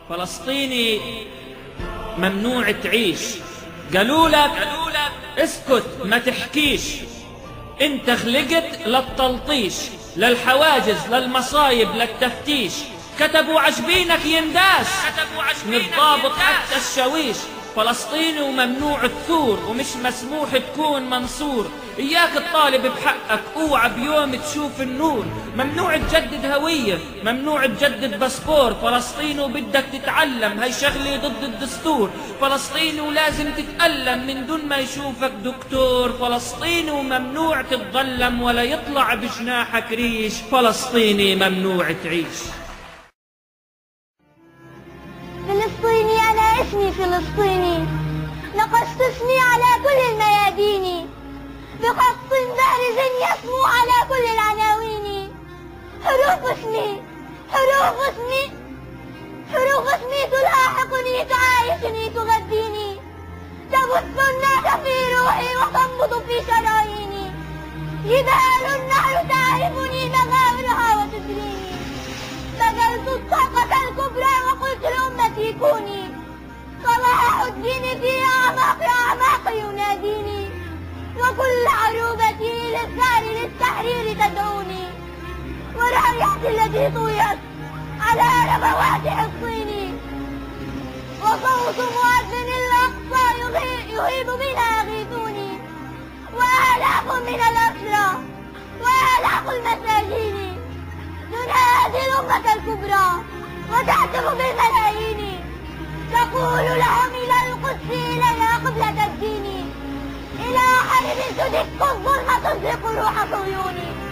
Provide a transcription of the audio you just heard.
فلسطيني ممنوع تعيش. قالوا لك اسكت ما تحكيش، انت خلقت للتلطيش، للحواجز للمصايب للتفتيش. كتبوا عجبينك ينداس من الضابط حتى الشاويش. فلسطيني وممنوع الثور، ومش مسموح تكون منصور. إياك تطالب بحقك، اوعى بيوم تشوف النور. ممنوع تجدد هوية، ممنوع تجدد باسبور. فلسطيني وبدك تتعلم، هاي شغلة ضد الدستور. فلسطيني ولازم تتألم من دون ما يشوفك دكتور. فلسطيني وممنوع تتظلم ولا يطلع بجناحك ريش. فلسطيني ممنوع تعيش. فلسطيني أنا اسمي فلسطيني، نقشت اسمي على كل الميادين، بخط بارز يسمو على كل العناوين. حروف اسمي حروف اسمي حروف اسمي تلاحقني، تعايشني، تغذيني، تبث الناس في روحي وتنبض في شراييني. جبال النهر تعرفني مغامرها وتدريني. بذلت الطاقة الكبرى وقلت لأمتي كوني. صلاح الدين في أعماق يناديني، وكل عروبتي للثار للتحرير تدعوني. ورايتي التي طويت على ربوات حصيني، وصوت مؤذن الأقصى يهيب بنا أغيثوني. وآلاف من الأسرى وآلاف المساجين تنادي الأمة الكبرى وتهتف بالملايين. تقول لهم إلى القدس إلينا قبلة الدين، إلى حرب تدك الظلم تزلق روح صهيوني.